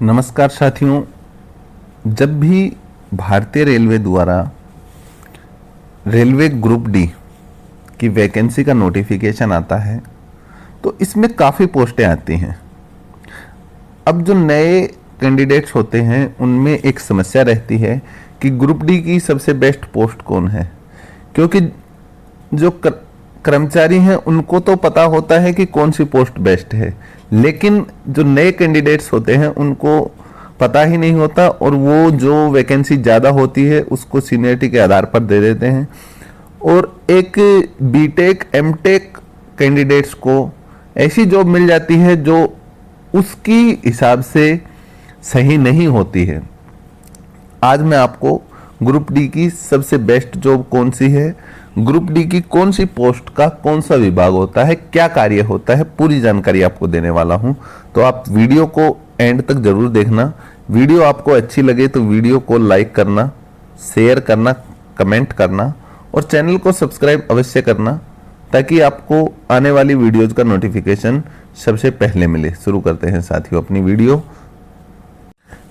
नमस्कार साथियों। जब भी भारतीय रेलवे द्वारा रेलवे ग्रुप डी की वैकेंसी का नोटिफिकेशन आता है तो इसमें काफ़ी पोस्टें आती हैं। अब जो नए कैंडिडेट्स होते हैं उनमें एक समस्या रहती है कि ग्रुप डी की सबसे बेस्ट पोस्ट कौन है, क्योंकि जो कर्मचारी हैं उनको तो पता होता है कि कौन सी पोस्ट बेस्ट है, लेकिन जो नए कैंडिडेट्स होते हैं उनको पता ही नहीं होता और वो जो वैकेंसी ज़्यादा होती है उसको सीनियरिटी के आधार पर दे देते हैं। और एक बीटेक एमटेक कैंडिडेट्स को ऐसी जॉब मिल जाती है जो उसकी हिसाब से सही नहीं होती है। आज मैं आपको ग्रुप डी की सबसे बेस्ट जॉब कौन सी है, ग्रुप डी की कौन सी पोस्ट का कौन सा विभाग होता है, क्या कार्य होता है, पूरी जानकारी आपको देने वाला हूं। तो आप वीडियो को एंड तक जरूर देखना। वीडियो आपको अच्छी लगे तो वीडियो को लाइक करना, शेयर करना, कमेंट करना और चैनल को सब्सक्राइब अवश्य करना ताकि आपको आने वाली वीडियोज का नोटिफिकेशन सबसे पहले मिले। शुरू करते हैं साथियों अपनी वीडियो।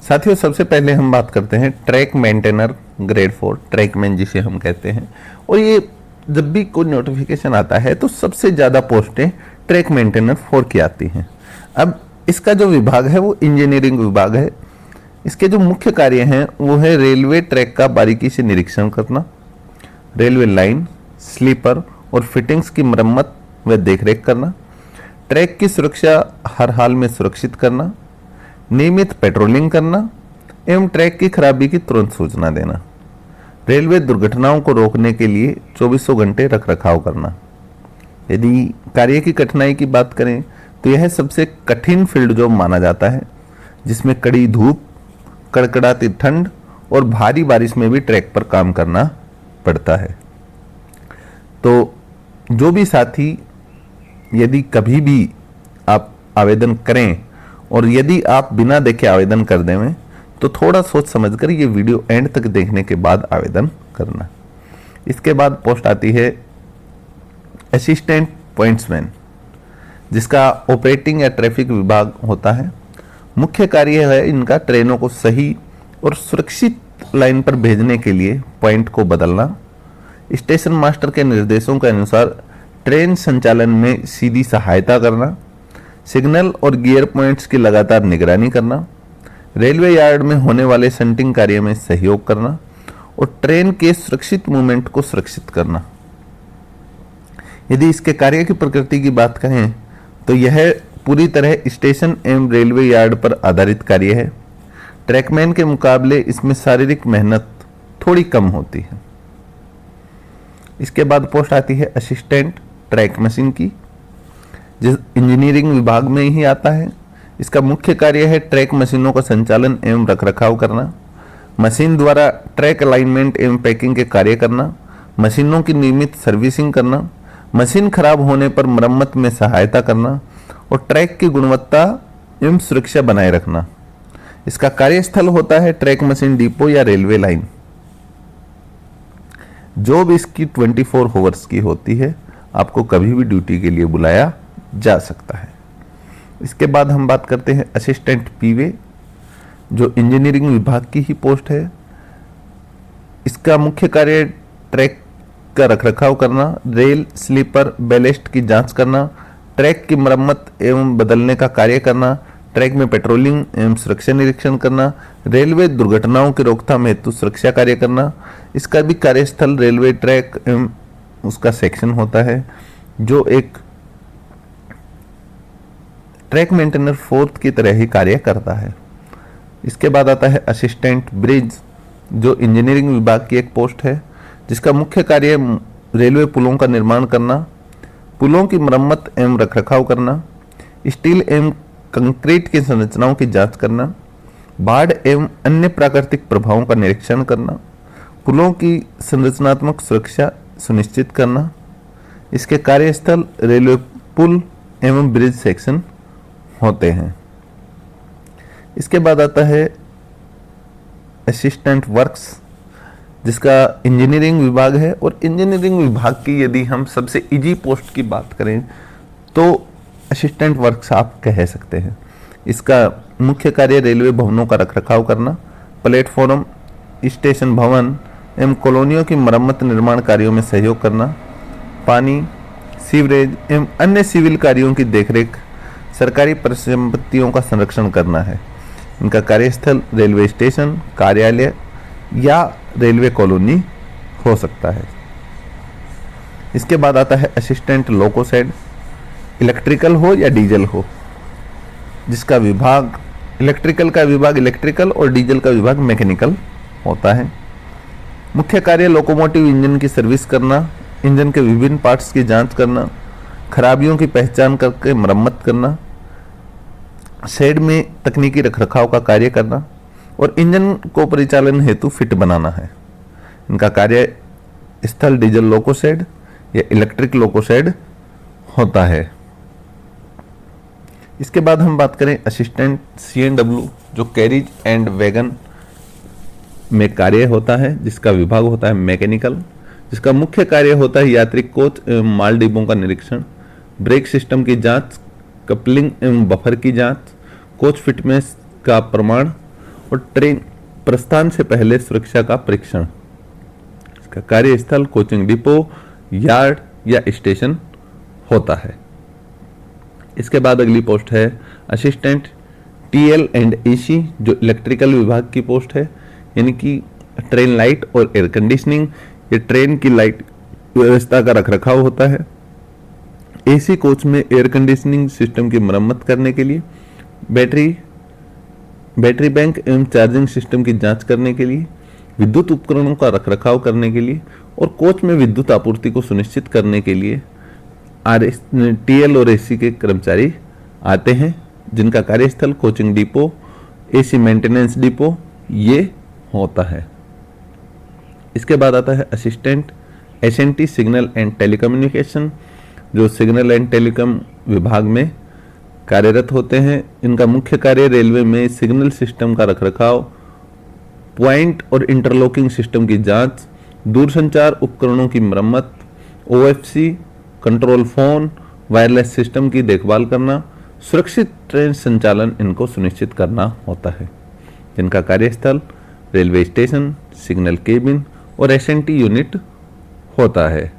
साथियों, सबसे पहले हम बात करते हैं ट्रैक मेंटेनर ग्रेड 4, ट्रैकमैन जिसे हम कहते हैं। और ये जब भी कोई नोटिफिकेशन आता है तो सबसे ज़्यादा पोस्टें ट्रैक मेंटेनर 4 की आती हैं। अब इसका जो विभाग है वो इंजीनियरिंग विभाग है। इसके जो मुख्य कार्य हैं वो है रेलवे ट्रैक का बारीकी से निरीक्षण करना, रेलवे लाइन, स्लीपर और फिटिंग्स की मरम्मत व देखरेख करना, ट्रैक की सुरक्षा हर हाल में सुरक्षित करना, नियमित पेट्रोलिंग करना एवं ट्रैक की खराबी की तुरंत सूचना देना, रेलवे दुर्घटनाओं को रोकने के लिए 24 घंटे रखरखाव करना। यदि कार्य की कठिनाई की बात करें तो यह सबसे कठिन फील्ड जॉब माना जाता है, जिसमें कड़ी धूप, कड़कड़ाती ठंड और भारी बारिश में भी ट्रैक पर काम करना पड़ता है। तो जो भी साथी यदि कभी भी आप आवेदन करें और यदि आप बिना देखे आवेदन कर दें तो थोड़ा सोच समझकर ये वीडियो एंड तक देखने के बाद आवेदन करना। इसके बाद पोस्ट आती है असिस्टेंट पॉइंट्समैन, जिसका ऑपरेटिंग या ट्रैफिक विभाग होता है। मुख्य कार्य है इनका ट्रेनों को सही और सुरक्षित लाइन पर भेजने के लिए पॉइंट को बदलना, स्टेशन मास्टर के निर्देशों के अनुसार ट्रेन संचालन में सीधी सहायता करना, सिग्नल और गियर पॉइंट्स की लगातार निगरानी करना, रेलवे यार्ड में होने वाले शंटिंग कार्य में सहयोग करना और ट्रेन के सुरक्षित मूवमेंट को सुरक्षित करना। यदि इसके कार्य की प्रकृति की बात करें तो यह पूरी तरह स्टेशन एवं रेलवे यार्ड पर आधारित कार्य है। ट्रैकमैन के मुकाबले इसमें शारीरिक मेहनत थोड़ी कम होती है। इसके बाद पोस्ट आती है असिस्टेंट ट्रैक मशीन की, जिस इंजीनियरिंग विभाग में ही आता है। इसका मुख्य कार्य है ट्रैक मशीनों का संचालन एवं रखरखाव करना, मशीन द्वारा ट्रैक अलाइनमेंट एवं पैकिंग के कार्य करना, मशीनों की नियमित सर्विसिंग करना, मशीन खराब होने पर मरम्मत में सहायता करना और ट्रैक की गुणवत्ता एवं सुरक्षा बनाए रखना। इसका कार्यस्थल होता है ट्रैक मशीन डिपो या रेलवे लाइन। जॉब इसकी 24 आवर्स की होती है, आपको कभी भी ड्यूटी के लिए बुलाया जा सकता है। इसके बाद हम बात करते हैं असिस्टेंट पीवे, जो इंजीनियरिंग विभाग की ही पोस्ट है। इसका मुख्य कार्य ट्रैक का रखरखाव करना, रेल, स्लीपर, बैलेस्ट की जांच करना, ट्रैक की मरम्मत एवं बदलने का कार्य करना, ट्रैक में पेट्रोलिंग एवं सुरक्षा निरीक्षण करना, रेलवे दुर्घटनाओं की रोकथाम हेतु सुरक्षा कार्य करना। इसका भी कार्यस्थल रेलवे ट्रैक एवं उसका सेक्शन होता है, जो एक ट्रैक मेंटेनर 4 की तरह ही कार्य करता है। इसके बाद आता है असिस्टेंट ब्रिज, जो इंजीनियरिंग विभाग की एक पोस्ट है, जिसका मुख्य कार्य रेलवे पुलों का निर्माण करना, पुलों की मरम्मत एवं रखरखाव करना, स्टील एवं कंक्रीट की संरचनाओं की जांच करना, बाढ़ एवं अन्य प्राकृतिक प्रभावों का निरीक्षण करना, पुलों की संरचनात्मक सुरक्षा सुनिश्चित करना। इसके कार्यस्थल रेलवे पुल एवं ब्रिज सेक्शन होते हैं। इसके बाद आता है असिस्टेंट वर्क्स, जिसका इंजीनियरिंग विभाग है। और इंजीनियरिंग विभाग की यदि हम सबसे इजी पोस्ट की बात करें तो असिस्टेंट वर्क्स आप कह सकते हैं। इसका मुख्य कार्य रेलवे भवनों का रखरखाव करना, प्लेटफॉर्म, स्टेशन भवन एवं कॉलोनियों की मरम्मत निर्माण कार्यों में सहयोग करना, पानी, सीवरेज एवं अन्य सिविल कार्यों की देखरेख, सरकारी परिसंपत्तियों का संरक्षण करना है। इनका कार्यस्थल रेलवे स्टेशन, कार्यालय या रेलवे कॉलोनी हो सकता है। इसके बाद आता है असिस्टेंट लोकोसेड, इलेक्ट्रिकल हो या डीजल हो, जिसका विभाग इलेक्ट्रिकल का विभाग इलेक्ट्रिकल और डीजल का विभाग मैकेनिकल होता है। मुख्य कार्य लोकोमोटिव इंजन की सर्विस करना, इंजन के विभिन्न पार्ट्स की जांच करना, खराबियों की पहचान करके मरम्मत करना, शेड में तकनीकी रखरखाव का कार्य करना और इंजन को परिचालन हेतु फिट बनाना है। इनका कार्य स्थल डीजल लोकोसेड या इलेक्ट्रिक लोकोसेड होता है। इसके बाद हम बात करें असिस्टेंट CNW, जो कैरिज एंड वैगन में कार्य होता है, जिसका विभाग होता है मैकेनिकल, जिसका मुख्य कार्य होता है यात्री कोच एवं माल डिब्बों का निरीक्षण, ब्रेक सिस्टम की जांच, कपलिंग एवं बफर की जांच, कोच फिटनेस का प्रमाण और ट्रेन प्रस्थान से पहले सुरक्षा का परीक्षण। इसका कार्यस्थल कोचिंग डिपो, यार्ड या स्टेशन होता है। इसके बाद अगली पोस्ट है असिस्टेंट TL एंड AC, जो इलेक्ट्रिकल विभाग की पोस्ट है, यानी कि ट्रेन लाइट और एयर कंडीशनिंग, ये ट्रेन की लाइट व्यवस्था का रखरखाव होता है। AC कोच में एयर कंडीशनिंग सिस्टम की मरम्मत करने के लिए, बैटरी बैंक एवं चार्जिंग सिस्टम की जांच करने के लिए, विद्युत उपकरणों का रखरखाव करने के लिए और कोच में विद्युत आपूर्ति को सुनिश्चित करने के लिए TL और AC के कर्मचारी आते हैं, जिनका कार्यस्थल coaching depot, AC maintenance depot ये होता है। इसके बाद आता है assistant SNT signal and telecommunication, जो सिग्नल एंड टेलीकॉम विभाग में कार्यरत होते हैं। इनका मुख्य कार्य रेलवे में सिग्नल सिस्टम का रखरखाव, पॉइंट और इंटरलॉकिंग सिस्टम की जांच, दूरसंचार उपकरणों की मरम्मत, OFC, control phone, wireless system की देखभाल करना, सुरक्षित ट्रेन संचालन इनको सुनिश्चित करना होता है। इनका कार्यस्थल रेलवे स्टेशन, सिग्नल केबिन और SNT यूनिट होता है।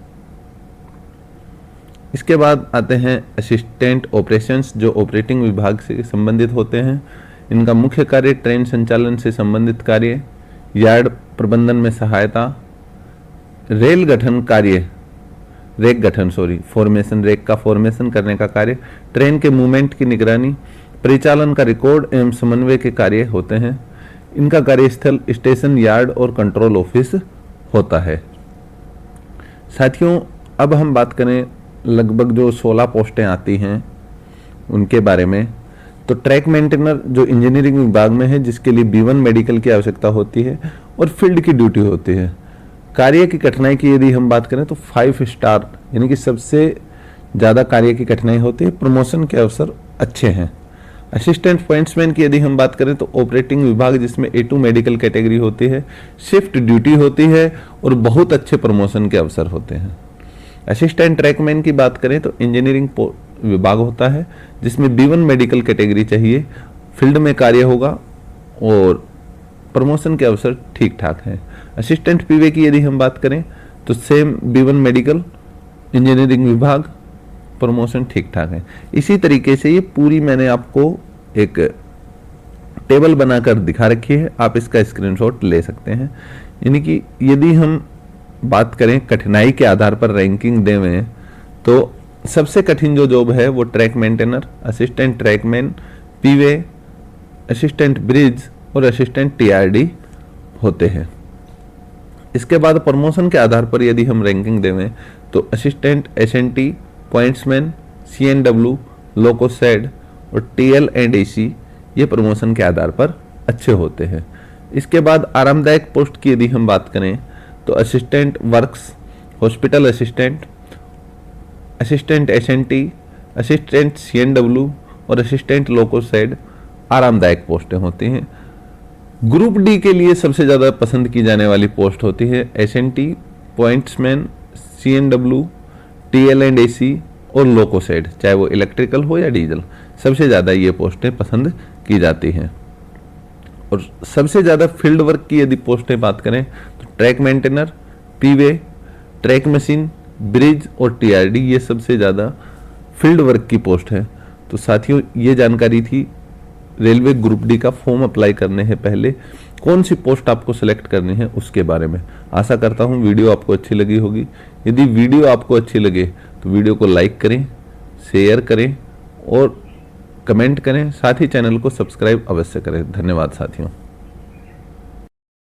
इसके बाद आते हैं असिस्टेंट ऑपरेशंस, जो ऑपरेटिंग विभाग से संबंधित होते हैं। इनका मुख्य कार्य ट्रेन संचालन से संबंधित कार्य, यार्ड प्रबंधन में सहायता, रेल गठन कार्य, रेक का फॉर्मेशन करने का कार्य, ट्रेन के मूवमेंट की निगरानी, परिचालन का रिकॉर्ड एवं समन्वय के कार्य होते हैं। इनका कार्यस्थल स्टेशन, यार्ड और कंट्रोल ऑफिस होता है। साथियों, अब हम बात करें लगभग जो 16 पोस्टें आती हैं उनके बारे में। तो ट्रैक मेंटेनर जो इंजीनियरिंग विभाग में है, जिसके लिए B1 मेडिकल की आवश्यकता होती है और फील्ड की ड्यूटी होती है। कार्य की कठिनाई की यदि हम बात करें तो 5 स्टार, यानी कि सबसे ज़्यादा कार्य की कठिनाई होती है, प्रमोशन के अवसर अच्छे हैं। असिस्टेंट पॉइंट्समैन की यदि हम बात करें तो ऑपरेटिंग विभाग, जिसमें A2 मेडिकल कैटेगरी होती है, शिफ्ट ड्यूटी होती है और बहुत अच्छे प्रमोशन के अवसर होते हैं। असिस्टेंट ट्रैकमैन की बात करें तो इंजीनियरिंग विभाग होता है, जिसमें B1 मेडिकल कैटेगरी चाहिए, फील्ड में कार्य होगा और प्रमोशन के अवसर ठीक ठाक हैं। असिस्टेंट PV की यदि हम बात करें तो सेम B1 मेडिकल, इंजीनियरिंग विभाग, प्रमोशन ठीक ठाक है। इसी तरीके से ये पूरी मैंने आपको एक टेबल बनाकर दिखा रखी है, आप इसका स्क्रीनशॉट ले सकते हैं। यानी कि यदि हम बात करें कठिनाई के आधार पर रैंकिंग देवें तो सबसे कठिन जो जॉब है वो track maintainer, assistant trackman, PV, assistant bridge और असिस्टेंट TRD होते हैं। इसके बाद प्रमोशन के आधार पर यदि हम रैंकिंग देवें तो असिस्टेंट SNT, पॉइंट्समैन, CNW, लोकोसेड और TL एंड AC ये प्रमोशन के आधार पर अच्छे होते हैं। इसके बाद आरामदायक पोस्ट की यदि हम बात करें तो assistant works, hospital assistant, assistant SNT, assistant CNW और असिस्टेंट लोकोसेड आरामदायक पोस्टें होती हैं। ग्रुप D के लिए सबसे ज़्यादा पसंद की जाने वाली पोस्ट होती है SNT, pointsman, CNW, TL and AC और लोकोसेड, चाहे वो इलेक्ट्रिकल हो या डीजल, सबसे ज़्यादा ये पोस्टें पसंद की जाती हैं। और सबसे ज़्यादा फील्ड वर्क की यदि पोस्टें बात करें तो track maintainer, P way, track machine, bridge और टीआरडी, ये सबसे ज़्यादा फील्ड वर्क की पोस्ट है। तो साथियों, ये जानकारी थी रेलवे ग्रुप डी का फॉर्म अप्लाई करने से पहले कौन सी पोस्ट आपको सिलेक्ट करनी है उसके बारे में। आशा करता हूँ वीडियो आपको अच्छी लगी होगी। यदि वीडियो आपको अच्छी लगे तो वीडियो को लाइक करें, शेयर करें और कमेंट करें। साथ ही चैनल को सब्सक्राइब अवश्य करें। धन्यवाद साथियों।